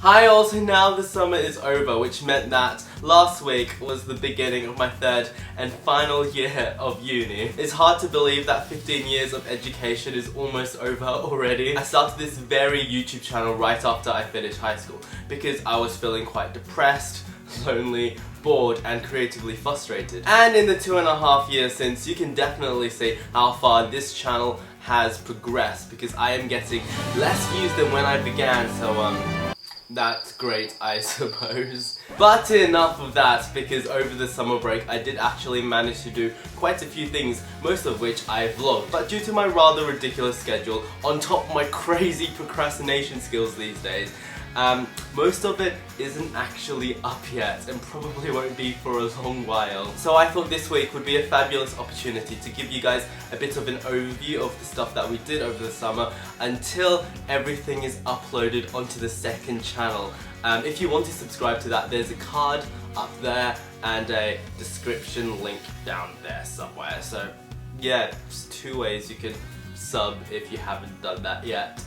Hi all, so now the summer is over, which meant that last week was the beginning of my third and final year of uni. It's hard to believe that 15 years of education is almost over already. I started this very YouTube channel right after I finished high school because I was feeling quite depressed, lonely, bored and creatively frustrated. And in the 2.5 years since, you can definitely see how far this channel has progressed because I am getting less views than when I began, so that's great, I suppose. But enough of that, because over the summer break I did actually manage to do quite a few things, most of which I vlogged. But due to my rather ridiculous schedule, on top of my crazy procrastination skills these days, most of it isn't actually up yet and probably won't be for a long while. So I thought this week would be a fabulous opportunity to give you guys a bit of an overview of the stuff that we did over the summer until everything is uploaded onto the second channel. If you want to subscribe to that, there's a card up there and a description link down there somewhere. So yeah, just 2 ways you can sub if you haven't done that yet.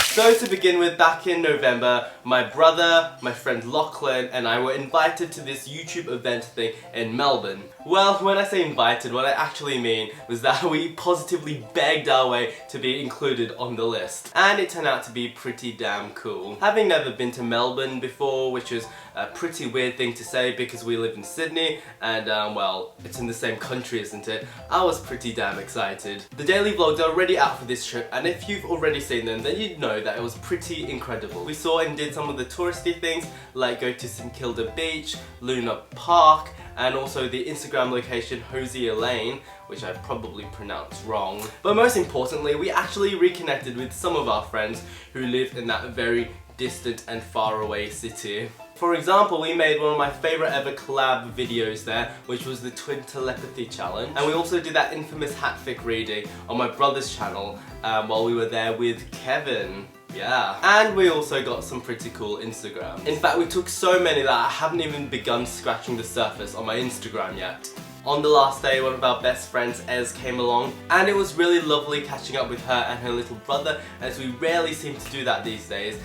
So to begin with, back in November, my brother, my friend Lachlan and I were invited to this YouTube event thing in Melbourne. Well, when I say invited, what I actually mean was that we positively begged our way to be included on the list. And it turned out to be pretty damn cool. Having never been to Melbourne before, which is a pretty weird thing to say because we live in Sydney and well, it's in the same country, isn't it? I was pretty damn excited. The daily vlogs are already out for this trip, and if you've already seen them, then you'd know that it was pretty incredible. We saw and did some of the touristy things like go to St Kilda Beach, Luna Park, and also the Instagram location Hosier Lane, which I probably pronounced wrong. But most importantly, we actually reconnected with some of our friends who live in that very distant and far away city. For example, we made one of my favourite ever collab videos there, which was the Twin Telepathy Challenge. And we also did that infamous hatfic reading on my brother's channel while we were there with Kevin. Yeah. And we also got some pretty cool Instagrams. In fact, we took so many that I haven't even begun scratching the surface on my Instagram yet. On the last day, one of our best friends, Ez, came along, and it was really lovely catching up with her and her little brother, as we rarely seem to do that these days.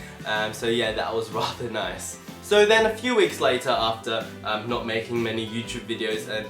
So yeah, that was rather nice. So then a few weeks later, after not making many YouTube videos and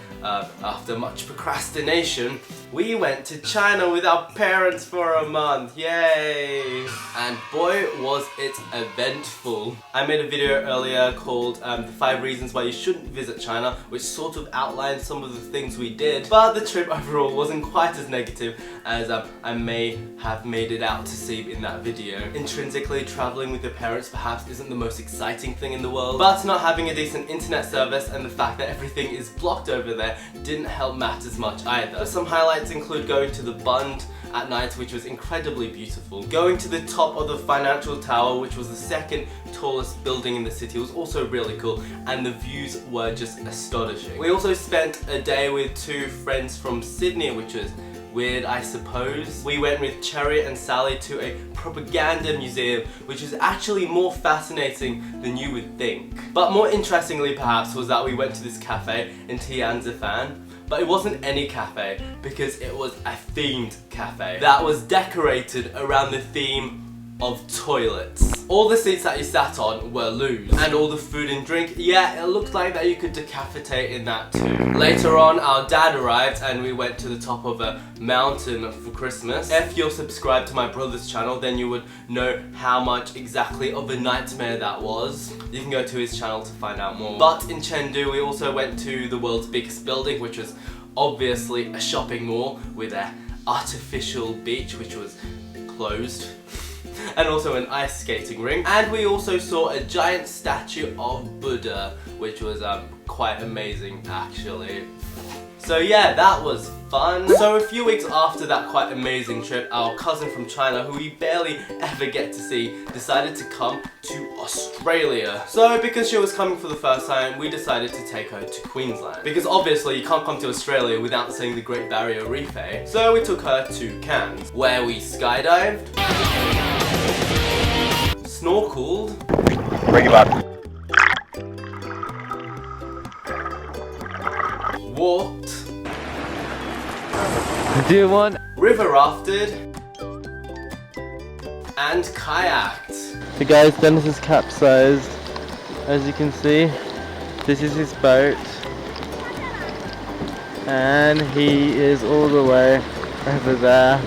after much procrastination, we went to China with our parents for a month, yay! And boy was it eventful. I made a video earlier called the 5 reasons why you shouldn't visit China, which sort of outlined some of the things we did, but the trip overall wasn't quite as negative as I may have made it out to seem in that video. Intrinsically, traveling with your parents perhaps isn't the most exciting thing in the world, but not having a decent internet service and the fact that everything is blocked over there didn't help matters much either. But some highlights include going to the Bund at night, which was incredibly beautiful. Going to the top of the Financial Tower, which was the second tallest building in the city, was also really cool, and the views were just astonishing. We also spent a day with 2 friends from Sydney, which was weird, I suppose. We went with Cherry and Sally to a propaganda museum, which is actually more fascinating than you would think. But more interestingly perhaps was that we went to this cafe in Tianzifan. But it wasn't any cafe, because it was a themed cafe that was decorated around the theme of toilets. All the seats that you sat on were loose, and all the food and drink, yeah, it looked like that you could decapitate in that too. Later on, our dad arrived and we went to the top of a mountain for Christmas. If you're subscribed to my brother's channel, then you would know how much exactly of a nightmare that was. You can go to his channel to find out more. But in Chengdu, we also went to the world's biggest building, which was obviously a shopping mall with an artificial beach, which was closed. And also an ice skating ring. And we also saw a giant statue of Buddha, which was quite amazing actually. So yeah, that was fun. So a few weeks after that quite amazing trip, our cousin from China, who we barely ever get to see, decided to come to Australia. So because she was coming for the first time, we decided to take her to Queensland. Because obviously you can't come to Australia without seeing the Great Barrier Reef, eh? So we took her to Cairns, where we skydived, snorkeled, walked, river rafted, and kayaked. So guys, Dennis is capsized. As you can see, this is his boat. And he is all the way over there.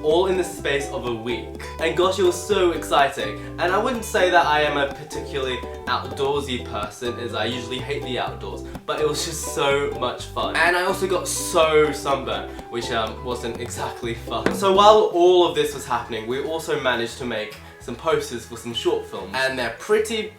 All in the space of a week. And gosh, it was so exciting. And I wouldn't say that I am a particularly outdoorsy person, as I usually hate the outdoors, but it was just so much fun. And I also got so sunburned, which wasn't exactly fun. So while all of this was happening, we also managed to make some posters for some short films. And they're pretty,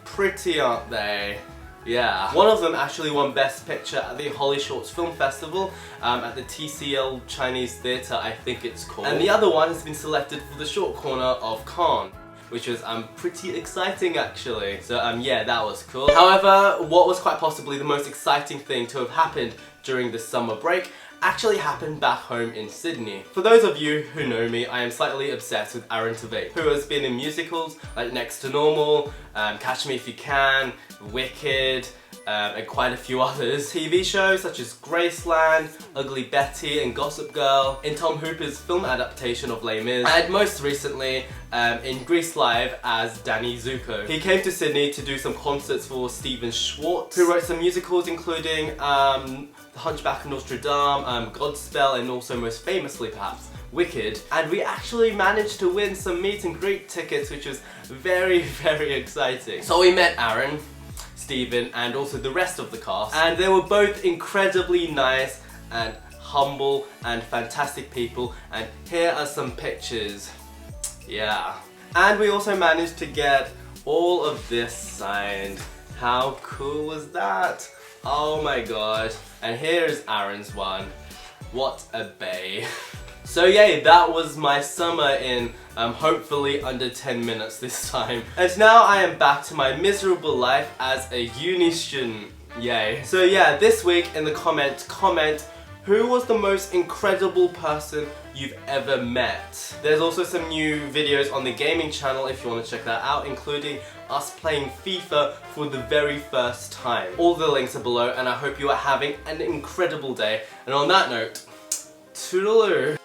aren't they? Yeah. One of them actually won Best Picture at the Holly Shorts Film Festival at the TCL Chinese Theatre, I think it's called. And the other one has been selected for the short corner of Cannes, which was pretty exciting actually. So yeah, that was cool. However, what was quite possibly the most exciting thing to have happened during the summer break actually happened back home in Sydney. For those of you who know me, I am slightly obsessed with Aaron Tveit, who has been in musicals like Next to Normal, Catch Me If You Can, Wicked, and quite a few others. TV shows such as Graceland, Ugly Betty and Gossip Girl, in Tom Hooper's film adaptation of Les Mis, and most recently in Grease Live as Danny Zuko. He came to Sydney to do some concerts for Stephen Schwartz, who wrote some musicals including The Hunchback of Notre Dame, Godspell, and also most famously perhaps Wicked. And we actually managed to win some meet and greet tickets, which was very exciting. So we met Aaron, Stephen, and also the rest of the cast, and they were both incredibly nice and humble and fantastic people, and here are some pictures. Yeah. And we also managed to get all of this signed. How cool was that? Oh my god. And here's Aaron's one. What a bae. So yeah, that was my summer in hopefully under 10 minutes this time. And now I am back to my miserable life as a uni student. Yay. So yeah, this week in the comment who was the most incredible person you've ever met. There's also some new videos on the gaming channel if you want to check that out, including us playing FIFA for the very first time. All the links are below, and I hope you are having an incredible day. And on that note, toodaloo.